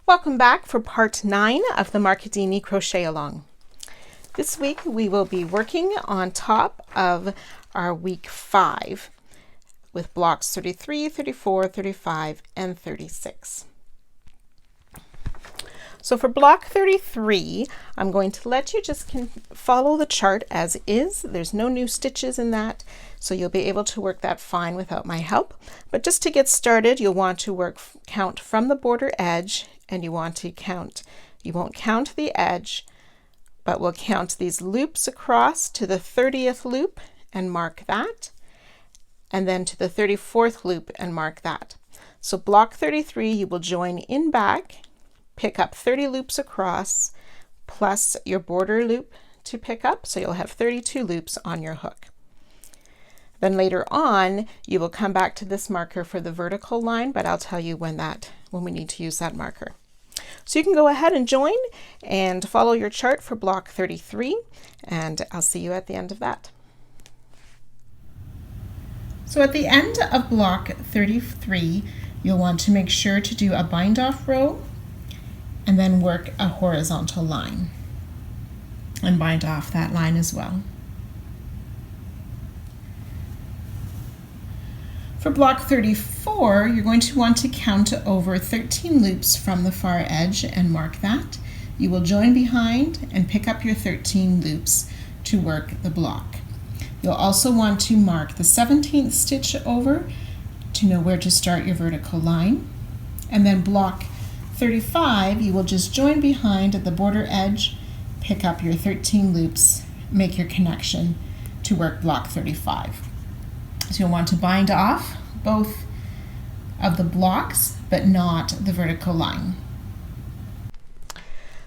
Welcome back for part 9 of the Markidini crochet along. This week we will be working on top of our week 5 with blocks 33, 34, 35, and 36. So for block 33, I'm going to let you just follow the chart as is. There's no new stitches in that, so you'll be able to work that fine without my help. But just to get started, you'll want to count from the border edge, and you won't count the edge, but we'll count these loops across to the 30th loop and mark that, and then to the 34th loop and mark that. So block 33, you will join in back, pick up 30 loops across, plus your border loop to pick up, so you'll have 32 loops on your hook. Then later on, you will come back to this marker for the vertical line, but I'll tell you when we need to use that marker. So you can go ahead and join and follow your chart for block 33, and I'll see you at the end of that. So at the end of block 33, you'll want to make sure to do a bind off row and then work a horizontal line and bind off that line as well. For block 34, you're going to want to count over 13 loops from the far edge and mark that. You will join behind and pick up your 13 loops to work the block. You'll also want to mark the 17th stitch over to know where to start your vertical line. And then block 35, you will just join behind at the border edge, pick up your 13 loops, make your connection to work block 35. So you'll want to bind off both of the blocks, but not the vertical line.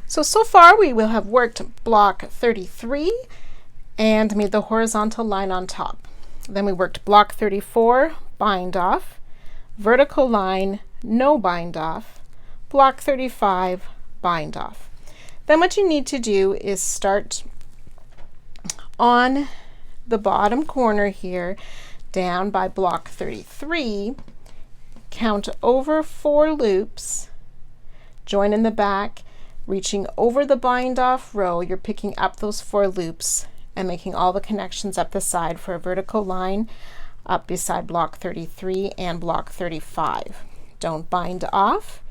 So far we will have worked block 33 and made the horizontal line on top. Then we worked block 34, bind off, vertical line, no bind off, block 35, bind off. Then what you need to do is start on the bottom corner here, down by block 33, count over 4 loops, join in the back, reaching over the bind off row, you're picking up those 4 loops and making all the connections up the side for a vertical line up beside block 33 and block 35. Don't bind off,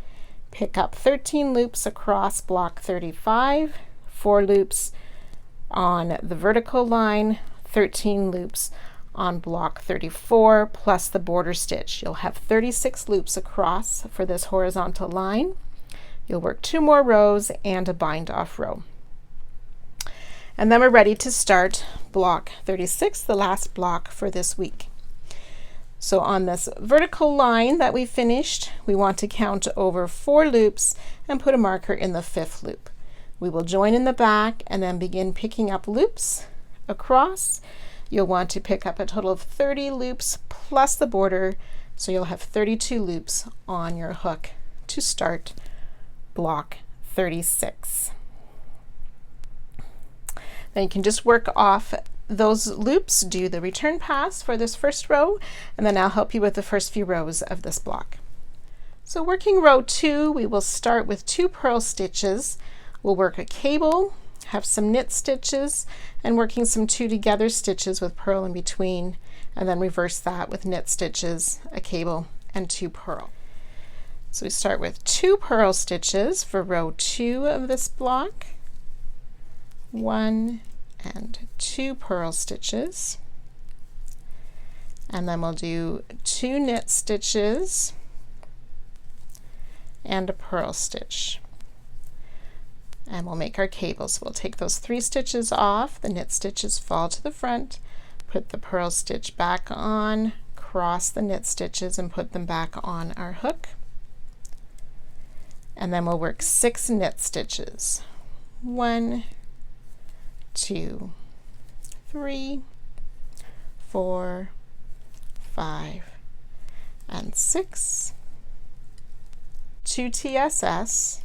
pick up 13 loops across block 35, 4 loops on the vertical line, 13 loops on block 34 plus the border stitch. You'll have 36 loops across for this horizontal line. You'll work 2 more rows and a bind off row. And then we're ready to start block 36, the last block for this week. So on this vertical line that we finished, we want to count over 4 loops and put a marker in the 5th loop. We will join in the back and then begin picking up loops across. You'll want to pick up a total of 30 loops plus the border, so you'll have 32 loops on your hook to start block 36. Then you can just work off those loops, do the return pass for this first row, and then I'll help you with the first few rows of this block. So working row 2, we will start with 2 purl stitches. We'll work a cable, have some knit stitches, and working some 2 together stitches with purl in between, and then reverse that with knit stitches, a cable, and 2 purl. So we start with 2 purl stitches for row 2 of this block, 1 and 2 purl stitches, and then we'll do 2 knit stitches and a purl stitch. And we'll make our cables. We'll take those 3 stitches off, the knit stitches fall to the front, put the purl stitch back on, cross the knit stitches and put them back on our hook. And then we'll work 6 knit stitches. 1, 2, 3, 4, 5, and 6. 2 TSS,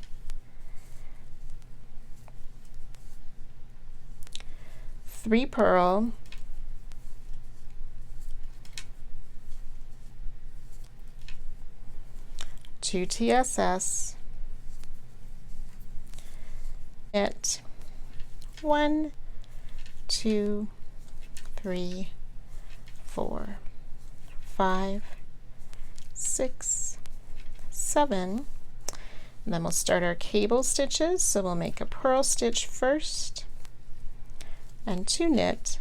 3 purl, 2 TSS, knit 1, 2, 3, 4, 5, 6, 7. And then we'll start our cable stitches. So we'll make a purl stitch first and 2 knit.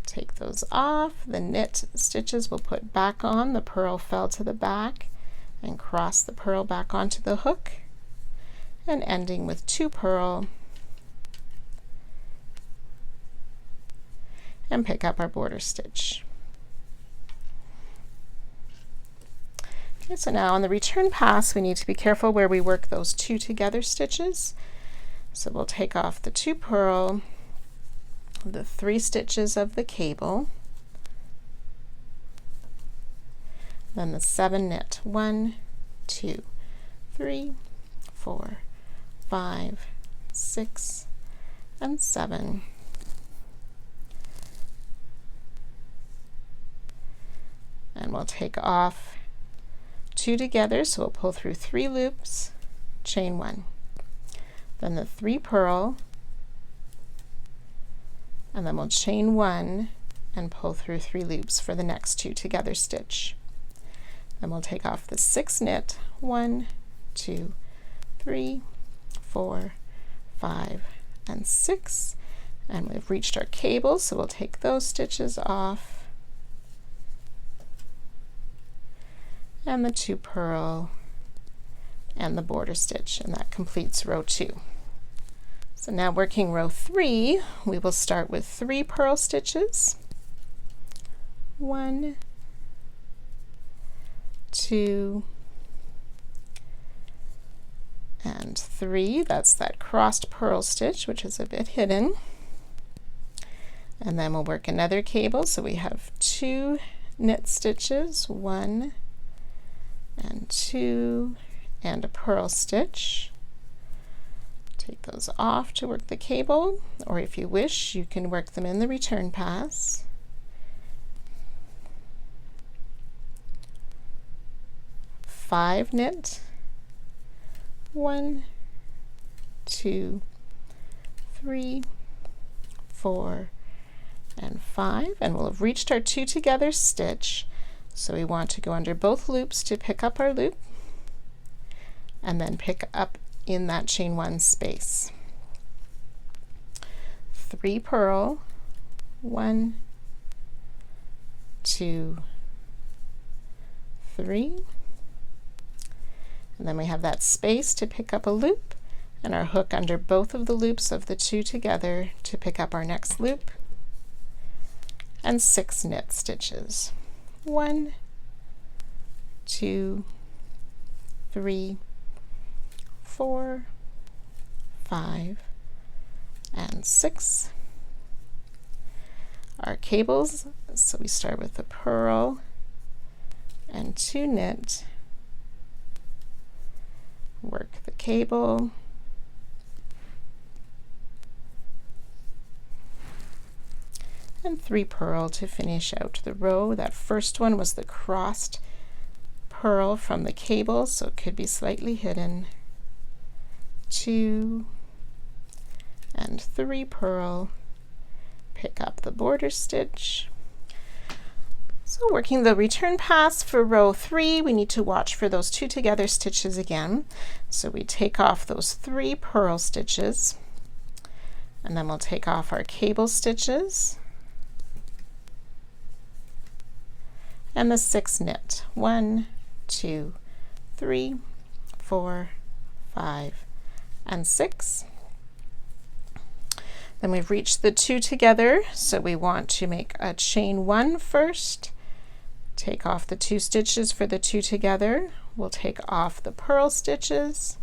Take those off. The knit stitches we'll put back on. The purl fell to the back, and cross the purl back onto the hook, and ending with 2 purl, and pick up our border stitch. Okay, so now on the return pass we need to be careful where we work those 2 together stitches. So we'll take off the 2 purl, the 3 stitches of the cable, then the 7 knit 1, 2, 3, 4, 5, 6, and 7. And we'll take off 2 together, so we'll pull through 3 loops, chain 1, then the 3 purl, and then we'll chain 1 and pull through 3 loops for the next 2 together stitch. Then we'll take off the 6 knit 1, 2, 3, 4, 5, and 6, and we've reached our cable, so we'll take those stitches off, and the 2 purl and the border stitch, and that completes row 2. So now working row 3, we will start with 3 purl stitches, 1, 2, and 3. That's that crossed purl stitch, which is a bit hidden. And then we'll work another cable, so we have 2 knit stitches, 1 and 2, and a purl stitch. Take those off to work the cable, or if you wish, you can work them in the return pass. Five knit, 1, 2, 3, 4, and 5, and we'll have reached our 2 together stitch. So we want to go under both loops to pick up our loop, and then pick up in that chain 1 space. 3 purl, 1, 2, 3, and then we have that space to pick up a loop, and our hook under both of the loops of the 2 together to pick up our next loop, and 6 knit stitches, 1, 2, 3, 4, 5, and 6. Our cables, so we start with the purl and 2 knit, work the cable, and 3 purl to finish out the row. That first one was the crossed purl from the cable, so it could be slightly hidden. 2 and 3 purl, pick up the border stitch. So working the return pass for row 3, we need to watch for those 2 together stitches again. So we take off those 3 purl stitches, and then we'll take off our cable stitches and the 6 knit, 1, 2, 3, 4, 5, and 6. Then we've reached the 2 together, so we want to make a chain 1 first, take off the 2 stitches for the 2 together, we'll take off the purl stitches,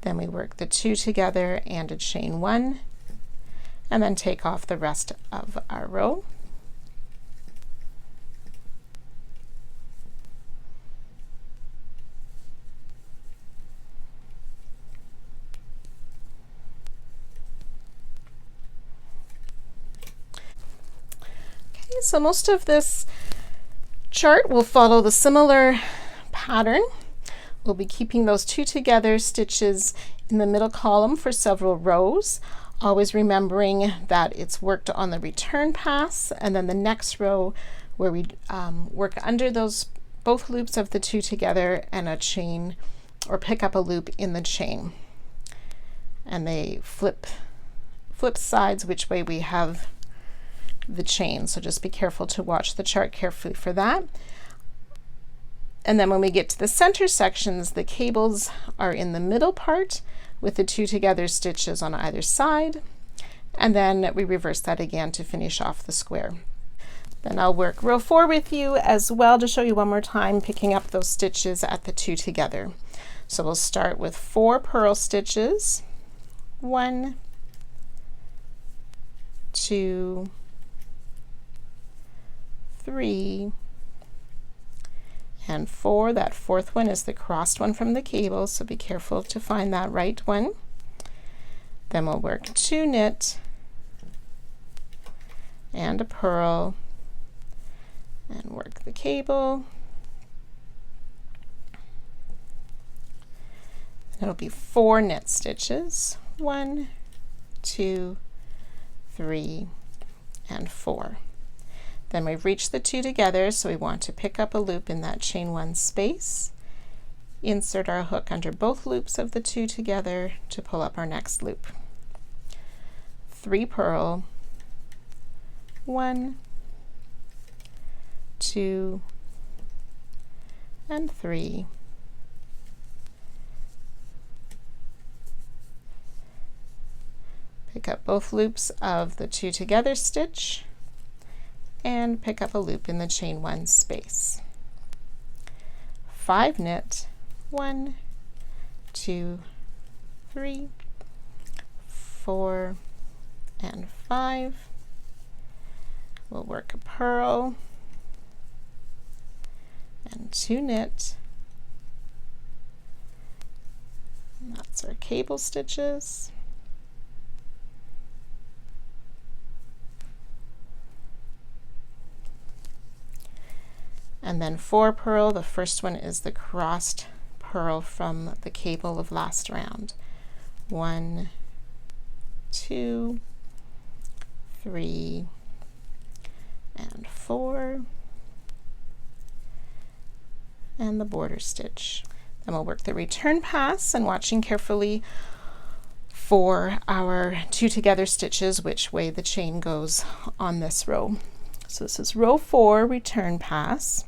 then we work the 2 together and a chain 1, and then take off the rest of our row. So most of this chart will follow the similar pattern We'll be keeping those 2 together stitches in the middle column for several rows, always remembering that it's worked on the return pass, and then the next row where we work under those both loops of the 2 together and a chain, or pick up a loop in the chain. And they flip sides which way we have the chain, so just be careful to watch the chart carefully for that. And then when we get to the center sections, the cables are in the middle part with the 2 together stitches on either side, and then we reverse that again to finish off the square. Then I'll work row 4 with you as well to show you one more time picking up those stitches at the 2 together. So we'll start with 4 purl stitches, 1, 2, 3, and 4. That 4th one is the crossed one from the cable, so be careful to find that right one. Then we'll work 2 knit and a purl and work the cable. It'll be 4 knit stitches, 1, 2, 3, and 4. Then we've reached the 2 together, so we want to pick up a loop in that chain 1 space, insert our hook under both loops of the 2 together to pull up our next loop. 3 purl, 1, 2, and 3. Pick up both loops of the 2 together stitch and pick up a loop in the chain 1 space. 5 knit, 1, 2, 3, 4, and 5. We'll work a purl and 2 knit. And that's our cable stitches. And then 4 purl. The first one is the crossed purl from the cable of last round. 1, 2, 3, and 4, and the border stitch. Then we'll work the return pass, and watching carefully for our 2 together stitches which way the chain goes on this row. So this is row 4, return pass.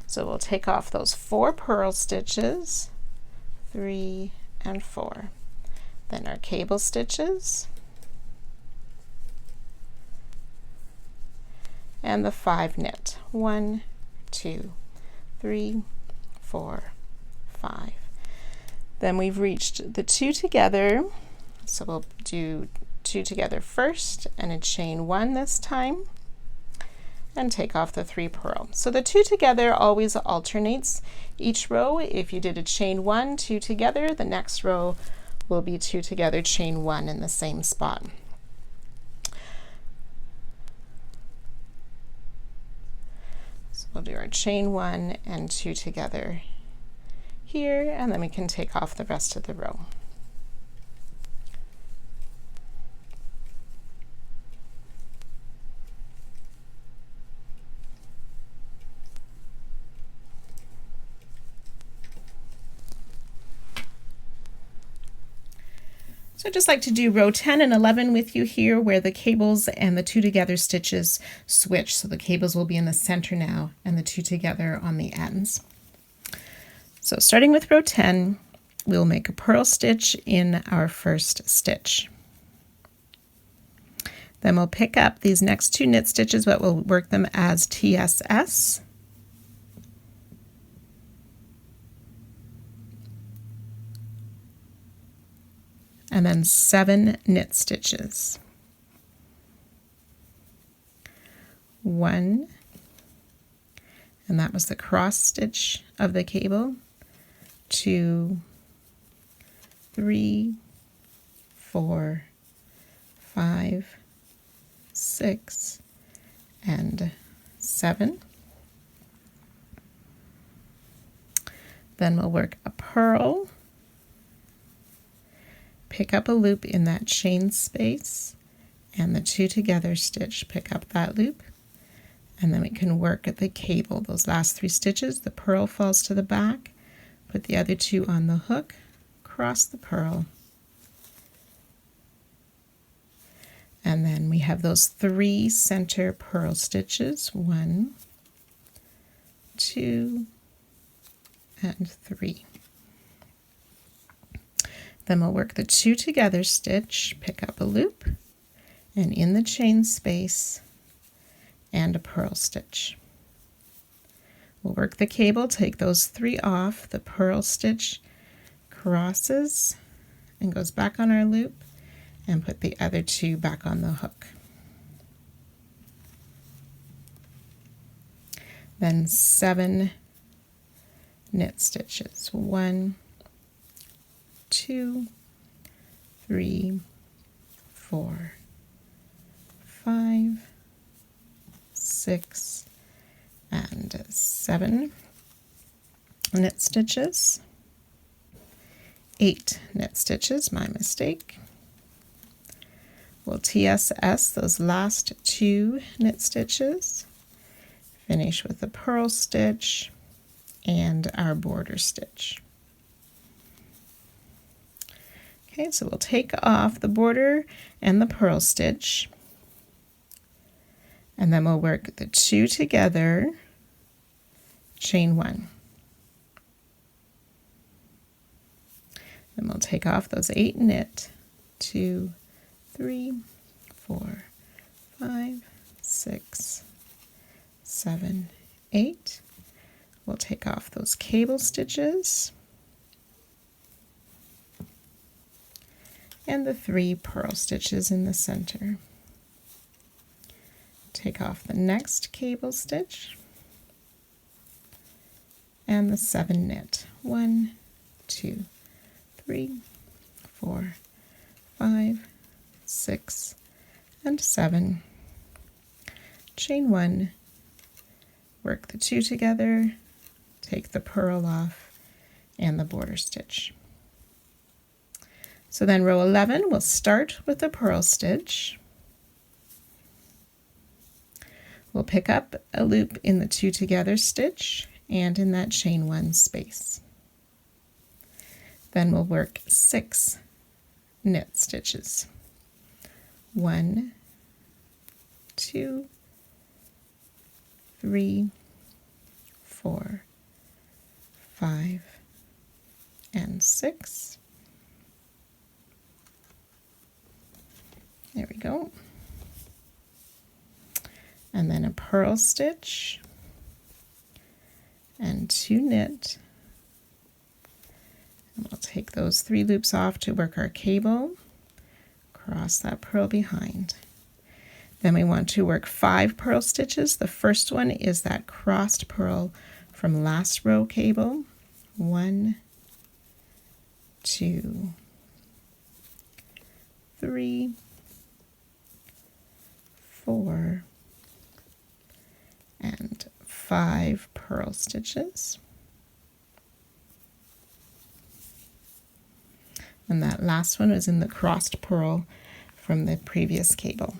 So we'll take off those 4 purl stitches, 3 and 4. Then our cable stitches and the 5 knit. 1, 2, 3, 4, 5. Then we've reached the 2 together, so we'll do 2 together first and a chain 1 this time, and take off the 3 purl. So the 2 together always alternates each row. If you did a chain 1, 2 together, the next row will be 2 together, chain 1 in the same spot. So we'll do our chain 1 and 2 together here, and then we can take off the rest of the row. So I'd just like to do row 10 and 11 with you here, where the cables and the 2 together stitches switch. So the cables will be in the center now and the 2 together on the ends. So starting with row 10, we'll make a purl stitch in our first stitch. Then we'll pick up these next 2 knit stitches, but we'll work them as TSS. And then 7 knit stitches. 1, and that was the cross stitch of the cable. 2, 3, 4, 5, 6, and 7. Then we'll work a purl, pick up a loop in that chain space, and the 2 together stitch, pick up that loop, and then we can work at the cable. Those last 3 stitches, the purl falls to the back, put the other 2 on the hook, cross the purl, and then we have those 3 center purl stitches, 1, 2, and 3. Then we'll work the 2 together stitch, pick up a loop, and in the chain space, and a purl stitch. We'll work the cable, take those 3 off, the purl stitch crosses and goes back on our loop, and put the other 2 back on the hook. Then 7 knit stitches, 1, 2, 3, 4, 5, 6, and 7 knit stitches, 8 knit stitches, my mistake. We'll TSS those last 2 knit stitches, finish with a purl stitch and our border stitch. Okay, so we'll take off the border and the purl stitch, and then we'll work the 2 together, chain 1. Then we'll take off those 8 knit, 2, 3, 4, 5, 6, 7, 8. We'll take off those cable stitches and the 3 purl stitches in the center. Take off the next cable stitch and the 7 knit. 1, 2, 3, 4, 5, 6, and 7. Chain 1, work the 2 together, take the purl off and the border stitch. So then row 11, we'll start with the purl stitch. We'll pick up a loop in the 2 together stitch and in that chain 1 space. Then we'll work 6 knit stitches. 1, 2, 3, 4, 5, and 6. There we go. And then a purl stitch and 2 knit. And we'll take those 3 loops off to work our cable, cross that purl behind. Then we want to work 5 purl stitches. The first one is that crossed purl from last row cable. 1, 2, 3, 4, and 5 purl stitches. And that last one was in the crossed purl from the previous cable.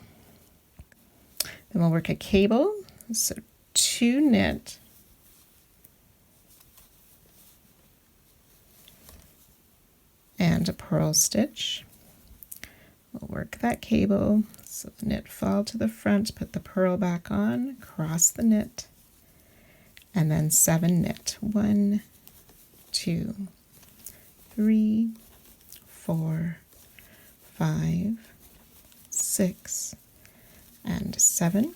Then we'll work a cable, so 2 knit, and a purl stitch. We'll work that cable, so the knit fall to the front, put the purl back on, cross the knit, and then 7 knit. 1, 2, 3, 4, 5, 6, and 7.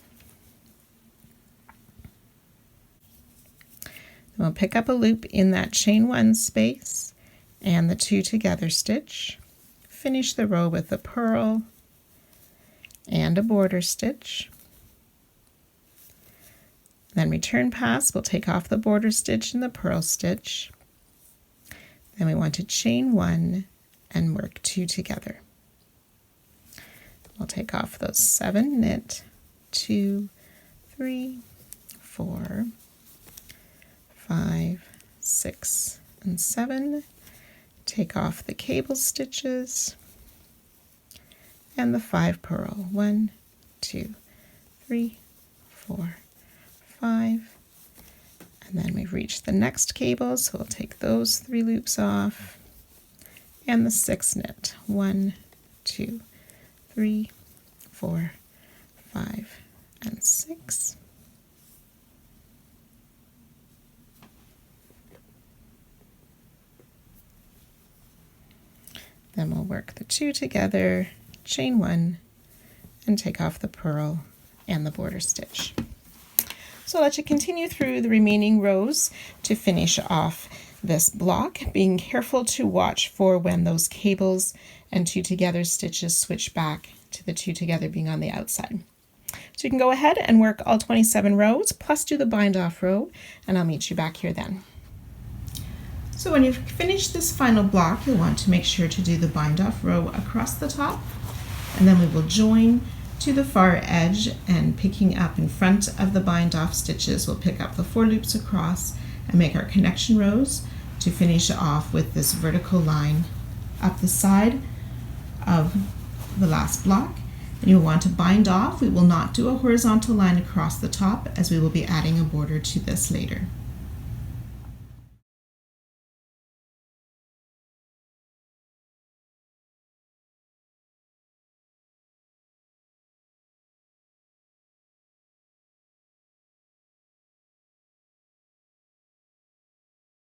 Then we'll pick up a loop in that chain 1 space and the 2 together stitch. Finish the row with a purl and a border stitch. Then return pass, we'll take off the border stitch and the purl stitch. Then we want to chain 1 and work 2 together. We'll take off those 7 knit, 2, 3, 4, 5, 6, and 7. Take off the cable stitches and the 5 purl. 1, 2, 3, 4, 5. And then we've reached the next cable, so we'll take those 3 loops off and the 6 knit. 1, 2, 3, 4, 5, and 6. Then we'll work the 2 together, chain 1, and take off the purl and the border stitch. So I'll let you continue through the remaining rows to finish off this block, being careful to watch for when those cables and 2 together stitches switch back to the 2 together being on the outside. So you can go ahead and work all 27 rows plus do the bind off row, and I'll meet you back here then. So when you've finished this final block, you'll want to make sure to do the bind off row across the top, and then we will join to the far edge, and picking up in front of the bind off stitches, we'll pick up the 4 loops across and make our connection rows to finish off with this vertical line up the side of the last block. And you'll want to bind off. We will not do a horizontal line across the top, as we will be adding a border to this later.